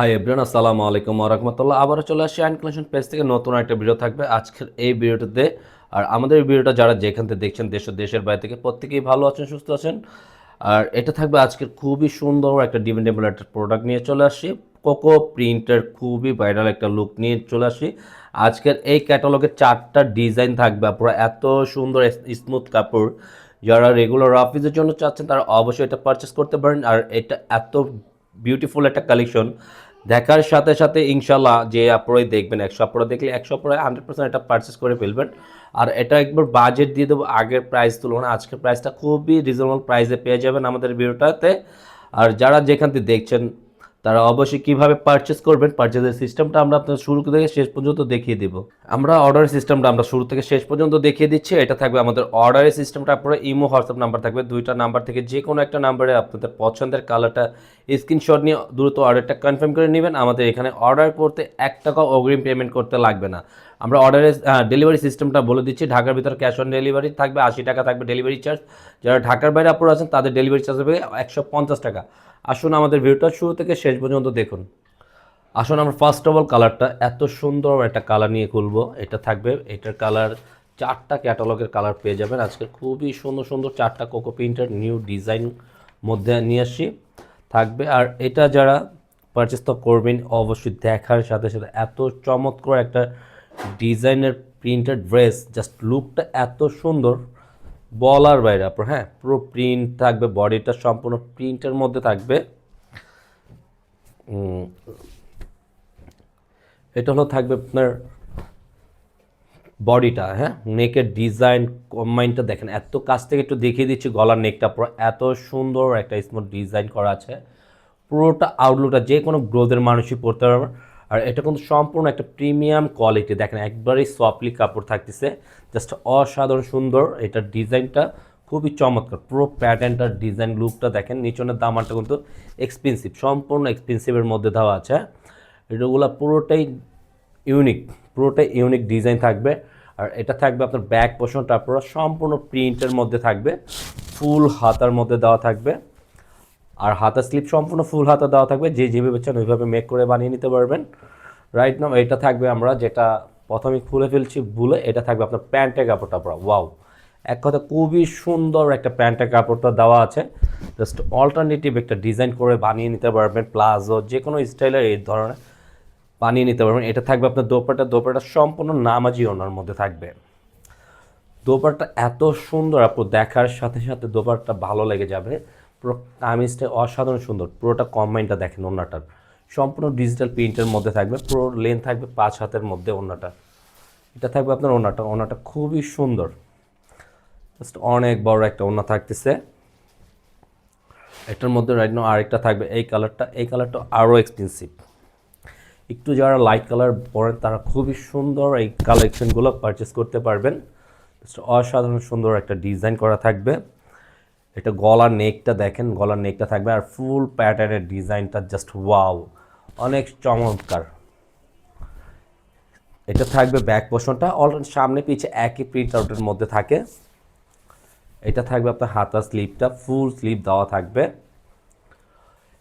Hi everyone, আসসালামু আলাইকুম ওয়া রাহমাতুল্লাহ। আবারও চলে আসছি আইন কালেকশন পেজ থেকে নতুন একটা ভিডিও থাকবে আজকের এই ভিডিওটাতে। আর আমাদের এই ভিডিওটা যারা যেখান থেকে দেখছেন দেশ ও দেশের বাইরে থেকে প্রত্যেকেই ভালো আছেন, সুস্থ আছেন। আর এটা থাকবে আজকের খুবই সুন্দর একটা ডিমান্ডেবল একটা প্রোডাক্ট নিয়ে চলে আসছি। কোকো প্রিন্টের খুবই ভাইরাল একটা লুক নিয়ে চলে আসি। আজকের এই ক্যাটালগের 4টা ডিজাইন থাকবে, পুরো এত সুন্দর স্মুথ কাপড়। যারা রেগুলার অফিসের জন্য চাচ্ছেন তারা অবশ্যই এটা পারচেস করতে পারেন। আর এটা এত বিউটিফুল একটা কালেকশন, দেখার সাথে সাথে ইনশাল্লাহ যে আপনারাই দেখবেন, 100 আপনারা দেখলে 100 আপনারা 100% এটা পারচেস করে ফেলবেন। আর এটা একবার বাজেট দিয়ে দেবো, আগের প্রাইস তুলনায় আজকের প্রাইসটা খুবই রিজনেবল প্রাইসে পেয়ে যাবেন আমাদের ভিডিওটাতে। আর যারা যেখান থেকে দেখছেন তারা অবশ্যই কীভাবে পারচেস করবেন, পারচেসের সিস্টেমটা আমরা আপনার শুরু থেকে শেষ পর্যন্ত দেখিয়ে দেব। আমরা অর্ডারের সিস্টেমটা আমরা শুরু থেকে শেষ পর্যন্ত দেখিয়ে দিচ্ছি। এটা থাকবে আমাদের অর্ডারের সিস্টেমটা, আপনারা ইমো হোয়াটসঅ্যাপ নাম্বার থাকবে, দুইটা নাম্বার থেকে যে কোনো একটা নাম্বারে আপনাদের পছন্দের কালারটা স্ক্রিনশট নিয়ে দ্রুত অর্ডারটা কনফার্ম করে নেবেন। আমাদের এখানে অর্ডার করতে 1 টাকা অগ্রিম পেমেন্ট করতে লাগবে না। আমরা অর্ডারের ডেলিভারি সিস্টেমটা বলে দিচ্ছি। ঢাকার ভিতরে ক্যাশ অন ডেলিভারি থাকবে, 80 টাকা থাকবে ডেলিভারি চার্জ। যারা ঢাকার বাইরে আপনারা আছেন তাদের ডেলিভারি চার্জ হবে 150 টাকা। আসুন আমাদের ভিডিওটা শুরু থেকে শেষ পর্যন্ত দেখুন। আসুন আমরা ফার্স্ট অফ অল কালারটা, এত সুন্দর একটা কালার নিয়ে খুলবো। এটা থাকবে, এটার কালার 4টা ক্যাটালগের কালার পেয়ে যাবেন আজকে। খুবই সুন্দর সুন্দর 4টা কোকো প্রিন্টের নিউ ডিজাইন মধ্যে নিয়ে আসি থাকবে। আর এটা যারা পারচেস তো করবেন অবশ্যই, দেখার সাথে সাথে এত চমৎকার একটা ডিজাইনের প্রিন্টেড ড্রেস, জাস্ট লুকটা এত সুন্দর বলার বাইরে আপনার। হ্যাঁ, পুরো প্রিন্ট থাকবে, বডিটা সম্পূর্ণ প্রিন্টের মধ্যে থাকবে। এটা হলো থাকবে আপনার বডিটা। হ্যাঁ, নেকের ডিজাইন কম্বাইনটা দেখেন, এত কাছ থেকে একটু দেখিয়ে দিচ্ছি। গলার নেকটা পুরো এত সুন্দর একটা স্মুথ ডিজাইন করা আছে। পুরোটা আউটলুকটা যে কোনো গ্রোথের মানুষই পরতে পারবে। আর এটা কিন্তু সম্পূর্ণ একটা প্রিমিয়াম কোয়ালিটি, দেখেন একবারেই সফটলি কাপড় থাকতেছে, জাস্ট অসাধারণ সুন্দর। এটার ডিজাইনটা খুবই চমৎকার, পুরো প্যাটার্নটার ডিজাইন লুকটা দেখেন। নিচনের দামানটা কিন্তু এক্সপেন্সিভ, সম্পূর্ণ এক্সপেন্সিভের মধ্যে দেওয়া আছে। এটাগুলো পুরোটাই ইউনিক, পুরোটাই ইউনিক ডিজাইন থাকবে। আর এটা থাকবে আপনার ব্যাক পোর্শনটা পুরো সম্পূর্ণ প্রিন্টের মধ্যে থাকবে, ফুল হাতার মধ্যে দেওয়া থাকবে। আর হাতা স্লিপ সম্পূর্ণ ফুল হাতা দেওয়া থাকবে, যে যেভাবে চান ওইভাবে মেক করে বানিয়ে নিতে পারবেন। রাইট নাও এটা থাকবে, আমরা যেটা প্রথমে খুলে ফেলছি ভুলে, এটা থাকবে আপনার প্যান্টের কাপড়টা পুরো ওয়াও, এক কথা খুবই সুন্দর একটা প্যান্টের কাপড়টা দেওয়া আছে। জাস্ট অল্টারনেটিভ একটা ডিজাইন করে বানিয়ে নিতে পারবেন, প্লাজো যে কোনো স্টাইলের এই ধরনের বানিয়ে নিতে পারবেন। এটা থাকবে আপনার দোপাট্টা সম্পূর্ণ নামাজি ওনার মধ্যে থাকবে। দোপাট্টা এত সুন্দর, আপু দেখার সাথে সাথে দোপাট্টা ভালো লেগে যাবে। পুরো কামিজটা অসাধারণ সুন্দর, পুরোটা কম্বাইনটা দেখেন। ওনাটার সম্পূর্ণ ডিজিটাল প্রিন্টের মধ্যে থাকবে, পুরো লেন্থ থাকবে 5 হাতের মধ্যে ওনাটা। এটা থাকবে আপনার ওনাটা খুবই সুন্দর, জাস্ট অনেক বড় একটা ওনা থাকতেছে। এটার মধ্যে রাইট নাও আরেকটা থাকবে, এই কালারটা আরও এক্সপেন্সিভ। একটু যারা লাইট কালার পরেন তারা খুবই সুন্দর এই কালেকশনগুলো পারচেস করতে পারবেন। অসাধারণ সুন্দর একটা ডিজাইন করা থাকবে। এটা গলার নেকটা দেখেন, গলার নেকটা থাকবে আর ফুল প্যাটার্নের ডিজাইনটা জাস্ট ওয়াও, অনেক চমৎকার। এটা থাকবে ব্যাক পোর্শনটা অলরেডি সামনে পিছে একই প্রিন্ট আউটের মধ্যে থাকে। এটা থাকবে আপনার হাতা স্লিপটা ফুল স্লিভ দেওয়া থাকবে।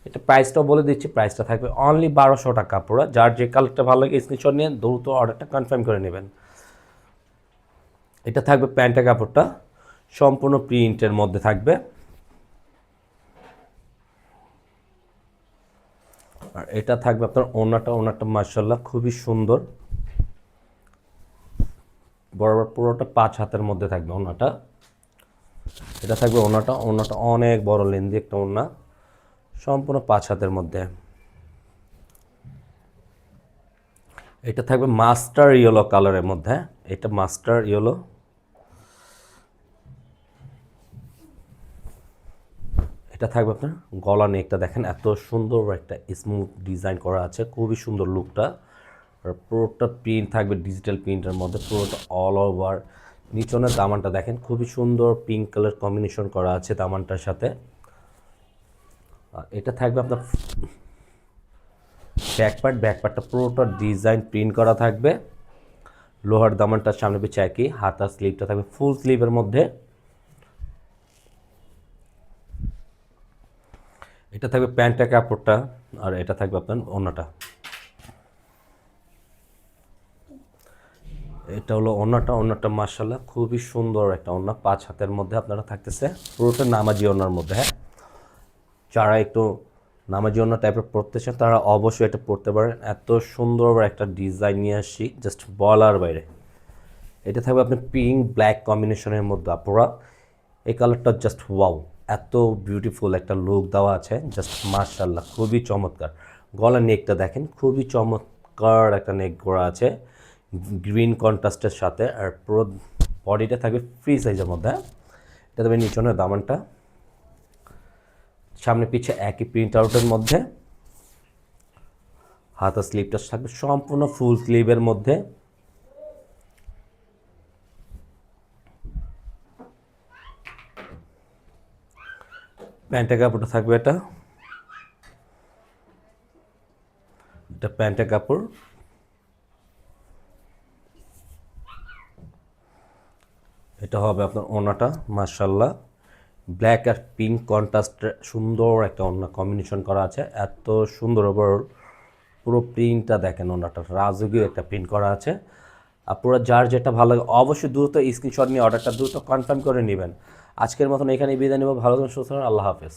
এটা প্রাইসটাও বলে দিচ্ছি, প্রাইসটা থাকবে অনলি 1200 টাকা পুরো। যার যে কালারটা ভালো লাগে স্ক্রিনশট নিয়ে দ্রুত অর্ডারটা কনফার্ম করে নেবেন। এটা থাকবে প্যান্টের কাপড়টা সম্পূর্ণ প্রিন্টের মধ্যে থাকবে। আর এটা থাকবে আপনার ওনাটা মাশাআল্লাহ খুবই সুন্দর, বরাবর পুরোটা 5 হাতের মধ্যে থাকবে ওনাটা। এটা থাকবে ওনাটা অনেক বড় লেন্দি একটা ওনা, সম্পূর্ণ 5 হাতের মধ্যে। এটা থাকবে মাস্টার ইয়েলো কালারের মধ্যে, এটা মাস্টার ইয়েলো। এটা থাকবে আপনার গলা নেকটা দেখেন, এত সুন্দর একটা স্মুথ ডিজাইন করা আছে, খুবই সুন্দর লুকটা। আর পুরোটা প্রিন্ট থাকবে ডিজিটাল প্রিন্টের মধ্যে, পুরোটা অল ওভার। নিচনের দামানটা দেখেন, খুবই সুন্দর পিঙ্ক কালার কম্বিনেশন করা আছে দামানটার সাথে। আর এটা থাকবে আপনার ব্যাকপার্টটা পুরোটা ডিজাইন প্রিন্ট করা থাকবে। লোহার দামানটার সামনে পিছে একই, হাতা স্লিভটা থাকবে ফুল স্লিভের মধ্যে। এটা থাকবে প্যান্টের কাপড়টা, আর এটা থাকবে আপনার ওড়নাটা। এটা হলো ওড়নাটা মাশাআল্লাহ খুবই সুন্দর একটা ওড়না, 5 হাতের মধ্যে আপনারা থাকতেছে, পুরোটা নামাজি ওড়নার মধ্যে। হ্যাঁ, যারা একটু নামাজি ওড়না টাইপের পরতে চান তারা অবশ্যই এটা পরতে পারেন। এত সুন্দর একটা ডিজাইন নিয়ে আসছি, জাস্ট বলার বাইরে। এটা থাকবে আপনার পিঙ্ক ব্ল্যাক কম্বিনেশনের মধ্যে আপুরা, এই কালারটা জাস্ট ওয়াও, এত বিউটিফুল একটা লুক দেওয়া আছে, জাস্ট মাশাআল্লাহ খুবই চমৎকার। গলার নেকটা দেখেন, খুবই চমৎকার একটা নেক করা আছে গ্রিন কন্ট্রাস্টের সাথে, আর পুরো বডিটা থাকবে ফ্রি সাইজের মধ্যে। এটা তবে নিচনের দামানটা, সামনে পিছে একই প্রিন্ট আউটের মধ্যে, হাতা স্লিভটা থাকবে সম্পূর্ণ ফুল স্লিভের মধ্যে। প্যান্টের কাপড়টা থাকবে এটা প্যান্টের কাপড়। এটা হবে আপনার ওড়নাটা, মাশাআল্লাহ ব্ল্যাক আর পিঙ্ক কন্ট্রাস্টে সুন্দর একটা ওড়না কম্বিনেশন করা আছে, এত সুন্দর ওভারঅল পুরো প্রিন্টটা দেখেন, ওড়নাটা রাজকীয় একটা প্রিন্ট করা আছে। আপনারা যার যেটা ভালো লাগে অবশ্যই দ্রুত স্ক্রিনশট নিয়ে অর্ডারটা দ্রুত কনফার্ম করে নেবেন। আজকের মতন এখানেই বিদায় নেব, ভালো থাকুন, সুস্থ থাকুন, আল্লাহ হাফেজ।